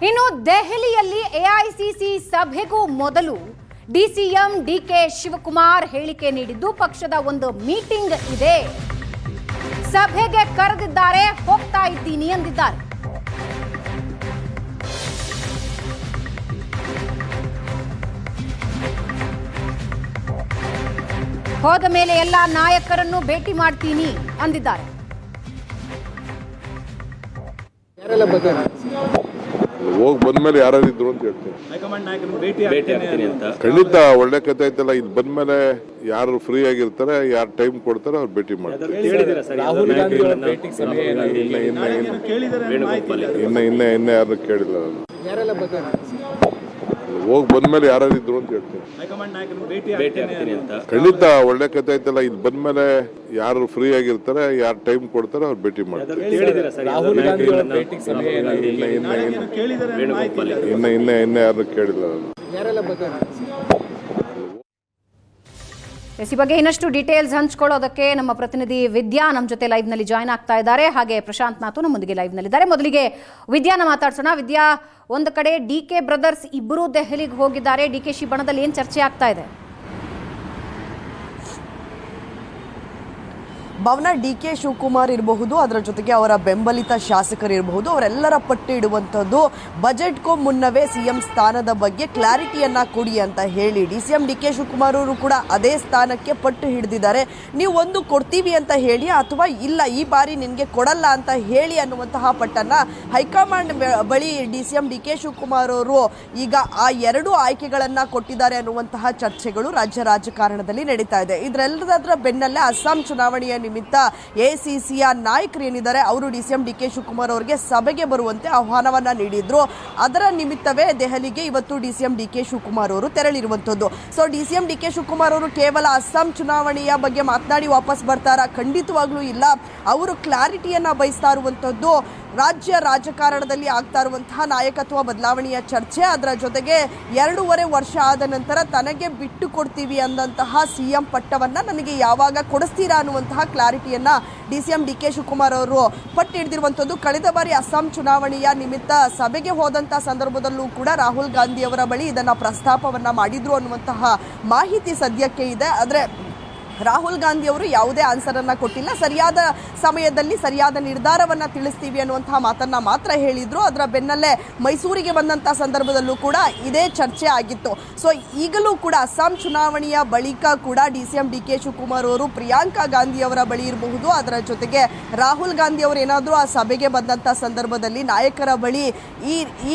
ಇನ್ನು ದೆಹಲಿಯಲ್ಲಿ ಎಐಸಿಸಿ ಸಭೆಗೂ ಮೊದಲು ಡಿಸಿಎಂ ಡಿಕೆ ಶಿವಕುಮಾರ್ ಹೇಳಿಕೆ ನೀಡಿದ್ದು ಪಕ್ಷದ ಒಂದು ಮೀಟಿಂಗ್ ಇದೆ, ಸಭೆಗೆ ಕರೆದಿದ್ದಾರೆ, ಹೋಗ್ತಾ ಇದ್ದೀನಿ ಎಂದಿದ್ದಾರೆ. ಹೋದ ಮೇಲೆ ಎಲ್ಲ ನಾಯಕರನ್ನು ಭೇಟಿ ಮಾಡ್ತೀನಿ ಅಂದಿದ್ದಾರೆ. ಹೋಗಿ ಬಂದ್ಮೇಲೆ ಯಾರಿದ್ರು ಅಂತ ಹೇಳ್ತೀನಿ. ಖಂಡಿತ ಒಳ್ಳೆ ಕಥೆ ಐತಲ್ಲ. ಇದು ಬಂದ್ಮೇಲೆ ಯಾರು ಫ್ರೀ ಆಗಿರ್ತಾರೆ, ಯಾರು ಟೈಮ್ ಕೊಡ್ತಾರೆ ಅವ್ರು ಭೇಟಿ ಮಾಡ್ತಾರೆ. ಇನ್ನ ಯಾರು ಕೇಳಿಲ್ಲ. ಹೋಗಿ ಬಂದ್ಮೇಲೆ ಯಾರಿದ್ರು ಅಂತ ಹೇಳ್ತೀನಿ. ಖಂಡಿತ ಒಳ್ಳೆ ಕಥೆ ಐತಲ್ಲ. ಇದು ಬಂದ್ಮೇಲೆ ಯಾರು ಫ್ರೀ ಆಗಿರ್ತಾರೆ, ಯಾರು ಟೈಮ್ ಕೊಡ್ತಾರೆ ಅವ್ರು ಭೇಟಿ ಮಾಡ್ತಾರೆ. ಇನ್ನ ಯಾರು ಕೇಳಿಲ್ಲ. ಈ ಬಗ್ಗೆ ಇನ್ನಷ್ಟು ಡೀಟೇಲ್ಸ್ ಹಂಚ್ಕೊಳ್ಳೋದಕ್ಕೆ ನಮ್ಮ ಪ್ರತಿನಿಧಿ ವಿದ್ಯಾ ನಮ್ಮ ಜೊತೆ ಲೈವ್ ನಲ್ಲಿ ಜಾಯ್ನ್ ಆಗ್ತಾ ಇದ್ದಾರೆ. ಹಾಗೆ ಪ್ರಶಾಂತ್ ನಾಥು ನಮ್ಮೊಂದಿಗೆ ಲೈವ್ ನಲ್ಲಿದ್ದಾರೆ. ಮೊದಲಿಗೆ ವಿದ್ಯಾನ ಮಾತಾಡ್ಸೋಣ. ವಿದ್ಯಾ, ಒಂದು ಕಡೆ ಡಿಕೆ ಬ್ರದರ್ಸ್ ಇಬ್ಬರು ದೆಹಲಿಗೆ ಹೋಗಿದ್ದಾರೆ. ಡಿಕೆಶಿ ಬಣದಲ್ಲಿ ಏನು ಚರ್ಚೆ ಆಗ್ತಾ ಇದೆ? ಭವನ ಡಿಕೆ ಶಿವಕುಮಾರ್ ಇರಬಹುದು, ಅದರ ಜೊತೆಗೆ ಅವರ ಬೆಂಬಲಿತ ಶಾಸಕರಿರಬಹುದು, ಅವರೆಲ್ಲರ ಪಟ್ಟಿ ಇಡುವಂಥದ್ದು ಬಜೆಟ್ಗೂ ಮುನ್ನವೇ ಸಿಎಂ ಸ್ಥಾನದ ಬಗ್ಗೆ ಕ್ಲಾರಿಟಿಯನ್ನ ಕೊಡಿ ಅಂತ ಹೇಳಿ ಡಿಸಿಎಂ ಡಿಕೆ ಶಿವಕುಮಾರ್ ಅವರು ಕೂಡ ಅದೇ ಸ್ಥಾನಕ್ಕೆ ಪಟ್ಟು ಹಿಡಿದಿದ್ದಾರೆ. ನೀವು ಒಂದು ಕೊಡ್ತೀವಿ ಅಂತ ಹೇಳಿ ಅಥವಾ ಇಲ್ಲ ಈ ಬಾರಿ ನಿನಗೆ ಕೊಡಲ್ಲ ಅಂತ ಹೇಳಿ ಅನ್ನುವಂತಹ ಪಟ್ಟನ್ನ ಹೈಕಮಾಂಡ್ ಬಳಿ ಡಿಸಿಎಂ ಡಿಕೆ ಶಿವಕುಮಾರ್ ಅವರು ಈಗ ಆ ಎರಡು ಆಯ್ಕೆಗಳನ್ನ ಕೊಟ್ಟಿದ್ದಾರೆ ಅನ್ನುವಂತಹ ಚರ್ಚೆಗಳು ರಾಜ್ಯ ರಾಜಕಾರಣದಲ್ಲಿ ನಡೀತಾ ಇದೆ. ಇದರೆಲ್ಲದರ ಬೆನ್ನಲ್ಲೇ ಅಸ್ಸಾಂ ಚುನಾವಣೆಯ ನಿಮಿತ್ತ ಎಸಿಸಿಯ ನಾಯಕರು ಏನಿದ್ದಾರೆ ಅವರು ಡಿಸಿಎಂ ಡಿಕೆ ಶಿವಕುಮಾರ್ ಅವರಿಗೆ ಸಭೆಗೆ ಬರುವಂತೆ ಆಹ್ವಾನವನ್ನ ನೀಡಿದ್ರು. ಅದರ ನಿಮಿತ್ತವೇ ದೆಹಲಿಗೆ ಇವತ್ತು ಡಿಸಿಎಂ ಡಿಕೆ ಶಿವಕುಮಾರ್ ಅವರು ತೆರಳಿರುವಂತದ್ದು. ಸೊ ಡಿಸಿಎಂ ಡಿಕೆ ಶಿವಕುಮಾರ್ ಅವರು ಕೇವಲ ಅಸ್ಸಾಂ ಚುನಾವಣೆಯ ಬಗ್ಗೆ ಮಾತನಾಡಿ ವಾಪಸ್ ಬರ್ತಾರಾ? ಖಂಡಿತವಾಗ್ಲೂ ಇಲ್ಲ. ಅವರು ಕ್ಲಾರಿಟಿಯನ್ನ ಬಯಸ್ತಾ ಇರುವಂತದ್ದು ರಾಜ್ಯ ರಾಜಕಾರಣದಲ್ಲಿ ಆಗ್ತಾ ಇರುವಂತಹ ನಾಯಕತ್ವ ಬದಲಾವಣೆಯ ಚರ್ಚೆ, ಅದರ ಜೊತೆಗೆ 2.5 ವರ್ಷ ಆದ ನಂತರ ತನಗೆ ಬಿಟ್ಟು ಕೊಡ್ತೀವಿ ಅಂದಂತಹ ಸಿಎಂ ಪಟ್ಟವನ್ನ ನನಗೆ ಯಾವಾಗ ಕೊಡಿಸ್ತೀರಾ ಅನ್ನುವಂತಹ ಕ್ಲಾರಿಟಿಯನ್ನ ಡಿಸಿಎಂ ಡಿಕೆ ಶಿವಕುಮಾರ್ ಅವರು ಪಟ್ಟು ಹಿಡಿದಿರುವಂಥದ್ದು. ಕಳೆದ ಬಾರಿ ಅಸ್ಸಾಂ ಚುನಾವಣೆಯ ನಿಮಿತ್ತ ಸಭೆಗೆ ಹೋದಂತಹ ಸಂದರ್ಭದಲ್ಲೂ ಕೂಡ ರಾಹುಲ್ ಗಾಂಧಿ ಅವರ ಬಳಿ ಇದನ್ನ ಪ್ರಸ್ತಾಪವನ್ನ ಮಾಡಿದ್ರು ಅನ್ನುವಂತಹ ಮಾಹಿತಿ ಸದ್ಯಕ್ಕೆ ಇದೆ. ಆದರೆ ರಾಹುಲ್ ಗಾಂಧಿ ಅವರು ಯಾವುದೇ ಆನ್ಸರ್ ಅನ್ನ ಕೊಟ್ಟಿಲ್ಲ. ಸರಿಯಾದ ಸಮಯದಲ್ಲಿ ಸರಿಯಾದ ನಿರ್ಧಾರವನ್ನ ತಿಳಿಸ್ತೀವಿ ಅನ್ನುವಂತಹ ಮಾತನ್ನ ಮಾತ್ರ ಹೇಳಿದ್ರು. ಅದರ ಬೆನ್ನಲ್ಲೇ ಮೈಸೂರಿಗೆ ಬಂದಂತಹ ಸಂದರ್ಭದಲ್ಲೂ ಕೂಡ ಇದೇ ಚರ್ಚೆ ಆಗಿತ್ತು. ಸೊ ಈಗಲೂ ಕೂಡ ಅಸ್ಸಾಂ ಚುನಾವಣೆಯ ಬಳಿಕ ಕೂಡ ಡಿಸಿಎಂ ಡಿಕೆ ಶಿವಕುಮಾರ್ ಅವರು ಪ್ರಿಯಾಂಕಾ ಗಾಂಧಿ ಅವರ ಬಳಿ ಇರಬಹುದು, ಅದರ ಜೊತೆಗೆ ರಾಹುಲ್ ಗಾಂಧಿ ಅವರು ಏನಾದರೂ ಆ ಸಭೆಗೆ ಬಂದಂತಹ ಸಂದರ್ಭದಲ್ಲಿ ನಾಯಕರ ಬಳಿ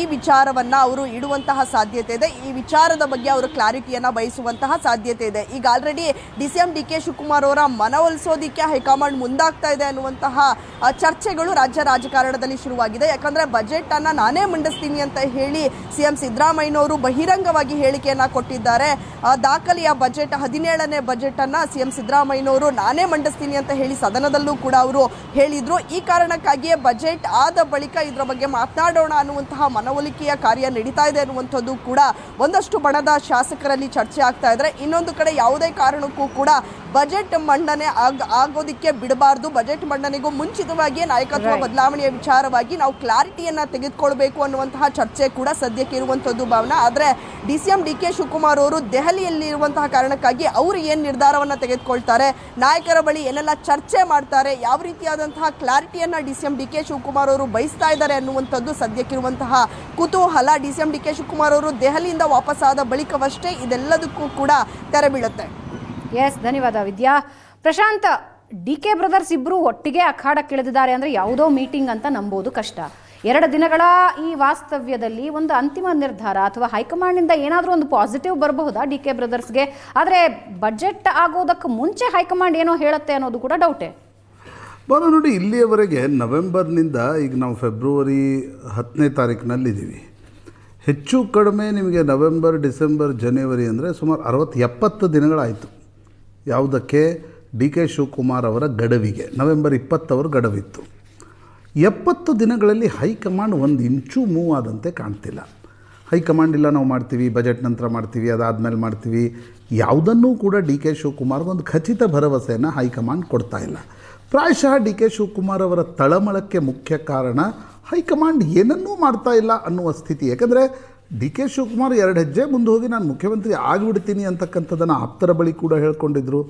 ಈ ವಿಚಾರವನ್ನ ಅವರು ಇಡುವಂತಹ ಸಾಧ್ಯತೆ ಇದೆ. ಈ ವಿಚಾರದ ಬಗ್ಗೆ ಅವರು ಕ್ಲಾರಿಟಿಯನ್ನ ಬಯಸುವಂತಹ ಸಾಧ್ಯತೆ ಇದೆ. ಈಗ ಆಲ್ರೆಡಿ ಡಿಸಿಎಂ ಡಿಕೆ ಶಿವಕುಮಾರ್ ಅವರ ಮನವೊಲಿಸೋದಿಕ್ಕೆ ಹೈಕಮಾಂಡ್ ಮುಂದಾಗ್ತಾ ಇದೆ ಅನ್ನುವಂತಹ ಚರ್ಚೆಗಳು ರಾಜ್ಯ ರಾಜಕಾರಣದಲ್ಲಿ ಶುರುವಾಗಿದೆ. ಯಾಕಂದ್ರೆ ಬಜೆಟ್ ಅನ್ನ ನಾನೇ ಮಂಡಿಸ್ತೀನಿ ಅಂತ ಹೇಳಿ ಸಿಎಂ ಸಿದ್ದರಾಮಯ್ಯನವರು ಬಹಿರಂಗವಾಗಿ ಹೇಳಿಕೆಯನ್ನ ಕೊಟ್ಟಿದ್ದಾರೆ. ದಾಖಲೆಯ ಬಜೆಟ್ 17ನೇ ಬಜೆಟ್ ಅನ್ನ ಸಿಎಂ ಸಿದ್ದರಾಮಯ್ಯನವರು ನಾನೇ ಮಂಡಿಸ್ತೀನಿ ಅಂತ ಹೇಳಿ ಸದನದಲ್ಲೂ ಕೂಡ ಅವರು ಹೇಳಿದ್ರು. ಈ ಕಾರಣಕ್ಕಾಗಿಯೇ ಬಜೆಟ್ ಆದ ಬಳಿಕ ಇದರ ಬಗ್ಗೆ ಮಾತನಾಡೋಣ ಅನ್ನುವಂತಹ ಮನವೊಲಿಕೆಯ ಕಾರ್ಯ ನಡೀತಾ ಇದೆ ಅನ್ನುವಂಥದ್ದು ಕೂಡ ಒಂದಷ್ಟು ಬಣದ ಶಾಸಕರಲ್ಲಿ ಚರ್ಚೆ ಆಗ್ತಾ ಇದ್ರೆ, ಇನ್ನೊಂದು ಕಡೆ ಯಾವುದೇ ಕಾರಣಕ್ಕೂ ಕೂಡ ಬಜೆಟ್ ಮಂಡನೆ ಆಗೋದಿಕ್ಕೆ ಬಿಡಬಾರ್ದು. ಬಜೆಟ್ ಮಂಡನೆಗೂ ಮುಂಚಿತವಾಗಿಯೇ ನಾಯಕತ್ವ ಬದಲಾವಣೆಯ ವಿಚಾರವಾಗಿ ನಾವು ಕ್ಲಾರಿಟಿಯನ್ನ ತೆಗೆದುಕೊಳ್ಬೇಕು ಅನ್ನುವಂತಹ ಚರ್ಚೆ ಕೂಡ ಸದ್ಯಕ್ಕೆ ಇರುವಂತದ್ದು ಭಾವನಾ. ಆದ್ರೆ ಡಿಸಿಎಂ ಡಿಕೆ ಶಿವಕುಮಾರ್ ಅವರು ದೆಹಲಿಯಲ್ಲಿ ಇರುವಂತಹ ಕಾರಣಕ್ಕಾಗಿ ಅವರು ಏನ್ ನಿರ್ಧಾರವನ್ನ ತೆಗೆದುಕೊಳ್ತಾರೆ, ನಾಯಕರ ಬಳಿ ಏನೆಲ್ಲ ಚರ್ಚೆ ಮಾಡ್ತಾರೆ, ಯಾವ ರೀತಿಯಾದಂತಹ ಕ್ಲಾರಿಟಿಯನ್ನ ಡಿಸಿಎಂ ಡಿಕೆ ಶಿವಕುಮಾರ್ ಅವರು ಬಯಸ್ತಾ ಇದ್ದಾರೆ ಅನ್ನುವಂಥದ್ದು ಸದ್ಯಕ್ಕಿರುವಂತಹ ಕುತೂಹಲ. ಡಿಸಿಎಂ ಡಿಕೆ ಶಿವಕುಮಾರ್ ಅವರು ದೆಹಲಿಯಿಂದ ವಾಪಸ್ಸಾದ ಬಳಿಕವಷ್ಟೇ ಇದೆಲ್ಲದಕ್ಕೂ ಕೂಡ ತೆರೆ ಬೀಳುತ್ತೆ. ಎಸ್, ಧನ್ಯವಾದ ವಿದ್ಯಾ. ಪ್ರಶಾಂತ್, ಡಿಕೆ ಬ್ರದರ್ಸ್ ಇಬ್ಬರು ಒಟ್ಟಿಗೆ ಅಖಾಡಕ್ಕಿಳಿದಿದ್ದಾರೆ ಅಂದರೆ ಯಾವುದೋ ಮೀಟಿಂಗ್ ಅಂತ ನಂಬೋದು ಕಷ್ಟ. 2 ದಿನಗಳ ಈ ವಾಸ್ತವ್ಯದಲ್ಲಿ ಒಂದು ಅಂತಿಮ ನಿರ್ಧಾರ ಅಥವಾ ಹೈಕಮಾಂಡ್ನಿಂದ ಏನಾದರೂ ಒಂದು ಪಾಸಿಟಿವ್ ಬರಬಹುದಾ ಡಿಕೆ ಬ್ರದರ್ಸ್ಗೆ? ಆದರೆ ಬಜೆಟ್ ಆಗೋದಕ್ಕೆ ಮುಂಚೆ ಹೈಕಮಾಂಡ್ ಏನೋ ಹೇಳುತ್ತೆ ಅನ್ನೋದು ಕೂಡ ಡೌಟೇ. ನೋಡಿ, ಇಲ್ಲಿಯವರೆಗೆ ನವೆಂಬರ್ನಿಂದ ಈಗ ನಾವು ಫೆಬ್ರವರಿ 10ನೇ ತಾರೀಕಿನಲ್ಲಿದ್ದೀವಿ. ಹೆಚ್ಚು ಕಡಿಮೆ ನಿಮಗೆ ನವೆಂಬರ್, ಡಿಸೆಂಬರ್, ಜನವರಿ ಅಂದರೆ ಸುಮಾರು 60-70 ದಿನಗಳಾಯಿತು. ಯಾವುದಕ್ಕೆ? ಡಿ ಕೆ ಶಿವಕುಮಾರ್ ಅವರ ಗಡುವಿಗೆ. ನವೆಂಬರ್ 20 ಅವರ ಗಡುವಿತ್ತು. 70 ದಿನಗಳಲ್ಲಿ ಹೈಕಮಾಂಡ್ ಒಂದು ಇಂಚು ಮೂವ್ ಆದಂತೆ ಕಾಣ್ತಿಲ್ಲ. ಹೈಕಮಾಂಡ್ ಇಲ್ಲ ನಾವು ಮಾಡ್ತೀವಿ, ಬಜೆಟ್ ನಂತರ ಮಾಡ್ತೀವಿ, ಅದಾದಮೇಲೆ ಮಾಡ್ತೀವಿ, ಯಾವುದನ್ನೂ ಕೂಡ ಡಿ ಕೆ ಶಿವಕುಮಾರ್ಗೊಂದು ಖಚಿತ ಭರವಸೆಯನ್ನು ಹೈಕಮಾಂಡ್ ಕೊಡ್ತಾ ಇಲ್ಲ. ಪ್ರಾಯಶಃ ಡಿ ಕೆ ಶಿವಕುಮಾರ್ ಅವರ ತಳಮಳಕ್ಕೆ ಮುಖ್ಯ ಕಾರಣ ಹೈಕಮಾಂಡ್ ಏನನ್ನೂ ಮಾಡ್ತಾ ಇಲ್ಲ ಅನ್ನುವ ಸ್ಥಿತಿ. ಯಾಕಂದರೆ ಡಿ ಕೆ ಶಿವಕುಮಾರ್ 2 ಹೆಜ್ಜೆ ಮುಂದೆ ಹೋಗಿ ನಾನು ಮುಖ್ಯಮಂತ್ರಿ ಆಗಿಬಿಡ್ತೀನಿ ಅಂತಕ್ಕಂಥದ್ದನ್ನು ಆಪ್ತರ ಬಳಿ ಕೂಡ ಹೇಳ್ಕೊಂಡಿದ್ರು.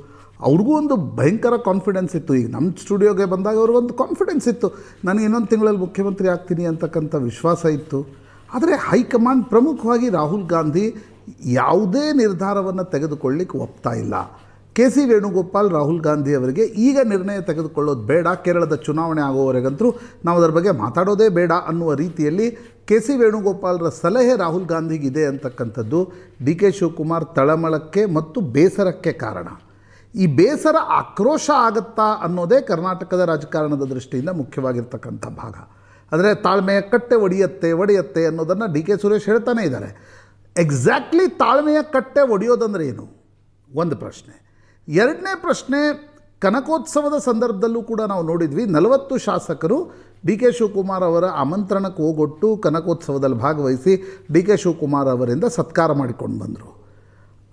ಅವ್ರಿಗೂ ಒಂದು ಭಯಂಕರ ಕಾನ್ಫಿಡೆನ್ಸ್ ಇತ್ತು. ಈಗ ನಮ್ಮ ಸ್ಟುಡಿಯೋಗೆ ಬಂದಾಗ ಅವ್ರಿಗೊಂದು ಕಾನ್ಫಿಡೆನ್ಸ್ ಇತ್ತು, ನನಗೆ ಇನ್ನೊಂದು ತಿಂಗಳಲ್ಲಿ ಮುಖ್ಯಮಂತ್ರಿ ಆಗ್ತೀನಿ ಅಂತಕ್ಕಂಥ ವಿಶ್ವಾಸ ಇತ್ತು. ಆದರೆ ಹೈಕಮಾಂಡ್ ಪ್ರಮುಖವಾಗಿ ರಾಹುಲ್ ಗಾಂಧಿ ಯಾವುದೇ ನಿರ್ಧಾರವನ್ನು ತೆಗೆದುಕೊಳ್ಳಿಕ್ಕೆ ಒಪ್ತಾ ಇಲ್ಲ. ಕೆ ಸಿ ವೇಣುಗೋಪಾಲ್ ರಾಹುಲ್ ಗಾಂಧಿ ಅವರಿಗೆ ಈಗ ನಿರ್ಣಯ ತೆಗೆದುಕೊಳ್ಳೋದು ಬೇಡ, ಕೇರಳದ ಚುನಾವಣೆ ಆಗುವವರೆಗಂತೂ ನಾವು ಅದರ ಬಗ್ಗೆ ಮಾತಾಡೋದೇ ಬೇಡ ಅನ್ನುವ ರೀತಿಯಲ್ಲಿ ಕೆ ಸಿ ವೇಣುಗೋಪಾಲರ ಸಲಹೆ ರಾಹುಲ್ ಗಾಂಧಿಗಿದೆ ಅಂತಕ್ಕಂಥದ್ದು ಡಿ ಕೆ ಶಿವಕುಮಾರ್ ತಳಮಳಕ್ಕೆ ಮತ್ತು ಬೇಸರಕ್ಕೆ ಕಾರಣ. ಈ ಬೇಸರ ಆಕ್ರೋಶ ಆಗುತ್ತಾ ಅನ್ನೋದೇ ಕರ್ನಾಟಕದ ರಾಜಕಾರಣದ ದೃಷ್ಟಿಯಿಂದ ಮುಖ್ಯವಾಗಿರ್ತಕ್ಕಂಥ ಭಾಗ. ಅಂದರೆ ತಾಳ್ಮೆಯ ಕಟ್ಟೆ ಒಡೆಯುತ್ತೆ ಅನ್ನೋದನ್ನು ಡಿ ಕೆ ಸುರೇಶ್ ಹೇಳ್ತಾನೇ ಇದ್ದಾರೆ. ಎಕ್ಸಾಕ್ಟ್ಲಿ ತಾಳ್ಮೆಯ ಕಟ್ಟೆ ಒಡೆಯೋದಂದ್ರೆ ಏನು ಒಂದು ಪ್ರಶ್ನೆ. ಎರಡನೇ ಪ್ರಶ್ನೆ, ಕನಕೋತ್ಸವದ ಸಂದರ್ಭದಲ್ಲೂ ಕೂಡ ನಾವು ನೋಡಿದ್ವಿ 40 ಶಾಸಕರು ಡಿ ಕೆ ಶಿವಕುಮಾರ್ ಅವರ ಆಮಂತ್ರಣಕ್ಕೆ ಹೋಗೊಟ್ಟು ಕನಕೋತ್ಸವದಲ್ಲಿ ಭಾಗವಹಿಸಿ ಡಿ ಕೆ ಶಿವಕುಮಾರ್ ಅವರಿಂದ ಸತ್ಕಾರ ಮಾಡಿಕೊಂಡು ಬಂದರು.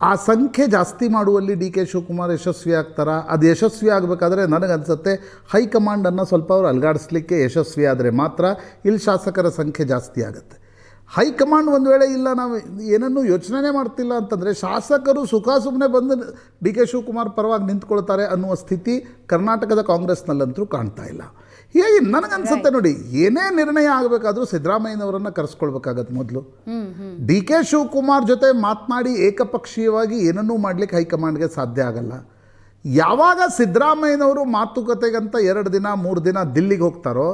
ಆ ಸಂಖ್ಯೆ ಜಾಸ್ತಿ ಮಾಡುವಲ್ಲಿ ಡಿ ಕೆ ಶಿವಕುಮಾರ್ ಯಶಸ್ವಿ ಆಗ್ತಾರಾ? ಅದು ಯಶಸ್ವಿ ಆಗಬೇಕಾದ್ರೆ ನನಗನ್ಸುತ್ತೆ ಹೈಕಮಾಂಡನ್ನು ಸ್ವಲ್ಪ ಅವರು ಅಲುಗಾಡಿಸ್ಲಿಕ್ಕೆ ಯಶಸ್ವಿ ಆದರೆ ಮಾತ್ರ ಇಲ್ಲಿ ಶಾಸಕರ ಸಂಖ್ಯೆ ಜಾಸ್ತಿ ಆಗುತ್ತೆ. ಹೈಕಮಾಂಡ್ ಒಂದು ವೇಳೆ ಇಲ್ಲ ನಾವು ಏನನ್ನೂ ಯೋಚನೆ ಮಾಡ್ತಿಲ್ಲ ಅಂತಂದರೆ ಶಾಸಕರು ಸುಮ್ಮನೆ ಬಂದು ಡಿ ಕೆ ಶಿವಕುಮಾರ್ ಪರವಾಗಿ ನಿಂತ್ಕೊಳ್ತಾರೆ ಅನ್ನುವ ಸ್ಥಿತಿ ಕರ್ನಾಟಕದ ಕಾಂಗ್ರೆಸ್ನಲ್ಲಂತೂ ಕಾಣ್ತಾ ಇಲ್ಲ. ಹೀಗಾಗಿ ನನಗನ್ಸುತ್ತೆ ನೋಡಿ, ಏನೇ ನಿರ್ಣಯ ಆಗಬೇಕಾದ್ರೂ ಸಿದ್ದರಾಮಯ್ಯನವರನ್ನು ಕರೆಸ್ಕೊಳ್ಬೇಕಾಗತ್ತೆ ಮೊದಲು. ಡಿ ಕೆ ಶಿವಕುಮಾರ್ ಜೊತೆ ಮಾತನಾಡಿ ಏಕಪಕ್ಷೀಯವಾಗಿ ಏನನ್ನೂ ಮಾಡಲಿಕ್ಕೆ ಹೈಕಮಾಂಡ್ಗೆ ಸಾಧ್ಯ ಆಗಲ್ಲ. ಯಾವಾಗ ಸಿದ್ದರಾಮಯ್ಯನವರು ಮಾತುಕತೆಗಂತ 2 ದಿನ 3 ದಿನ ದಿಲ್ಲಿಗೆ ಹೋಗ್ತಾರೋ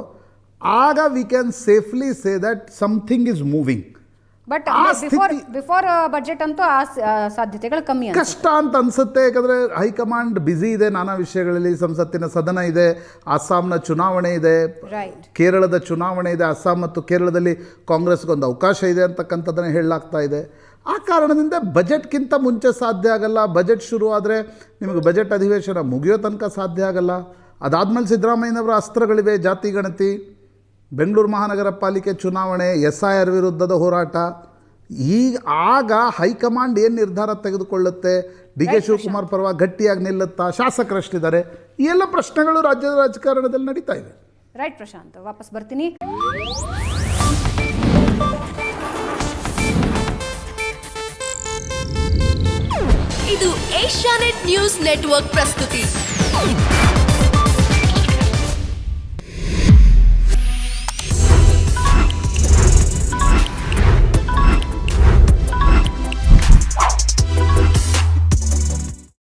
ಆಗ we can safely say that something is moving. But before budget ಅಂತೂ ಆ ಸಾಧ್ಯತೆಗಳು ಕಮ್ಮಿ, ಕಷ್ಟ ಅಂತ ಅನ್ಸುತ್ತೆ. ಯಾಕಂದರೆ ಹೈಕಮಾಂಡ್ ಬ್ಯುಸಿ ಇದೆ ನಾನಾ ವಿಷಯಗಳಲ್ಲಿ. ಸಂಸತ್ತಿನ ಸದನ ಇದೆ, ಅಸ್ಸಾಂನ ಚುನಾವಣೆ ಇದೆ, ಕೇರಳದ ಚುನಾವಣೆ ಇದೆ. ಅಸ್ಸಾಂ ಮತ್ತು ಕೇರಳದಲ್ಲಿ ಕಾಂಗ್ರೆಸ್ಗೊಂದು ಅವಕಾಶ ಇದೆ ಅಂತಕ್ಕಂಥದ್ದನ್ನು ಹೇಳಲಾಗ್ತಾ ಇದೆ. ಆ ಕಾರಣದಿಂದ ಬಜೆಟ್ಗಿಂತ ಮುಂಚೆ ಸಾಧ್ಯ ಆಗಲ್ಲ. ಬಜೆಟ್ ಶುರು ಆದರೆ ನಿಮಗೆ ಬಜೆಟ್ ಅಧಿವೇಶನ ಮುಗಿಯೋ ತನಕ ಸಾಧ್ಯ ಆಗಲ್ಲ. ಅದಾದಮೇಲೆ ಸಿದ್ದರಾಮಯ್ಯನವರ ಅಸ್ತ್ರಗಳಿವೆ, ಜಾತಿ ಗಣತಿ, ಬೆಂಗಳೂರು ಮಹಾನಗರ ಪಾಲಿಕೆ ಚುನಾವಣೆ, SIR ವಿರುದ್ಧದ ಹೋರಾಟ. ಆಗ ಹೈಕಮಾಂಡ್ ಏನು ನಿರ್ಧಾರ ತೆಗೆದುಕೊಳ್ಳುತ್ತೆ? ಡಿ ಕೆ ಶಿವಕುಮಾರ್ ಪರವಾಗಿ ಗಟ್ಟಿಯಾಗಿ ನಿಲ್ಲುತ್ತಾ? ಶಾಸಕರಷ್ಟಿದ್ದಾರೆ? ಈ ಎಲ್ಲ ಪ್ರಶ್ನೆಗಳು ರಾಜ್ಯದ ರಾಜಕಾರಣದಲ್ಲಿ ನಡೀತಾ ಇವೆ. ರೈಟ್ ಪ್ರಶಾಂತ್, ವಾಪಸ್ ಬರ್ತೀನಿ. ಇದು ಏಷ್ಯಾನೆಟ್ ನ್ಯೂಸ್ ನೆಟ್ವರ್ಕ್ ಪ್ರಸ್ತುತಿ.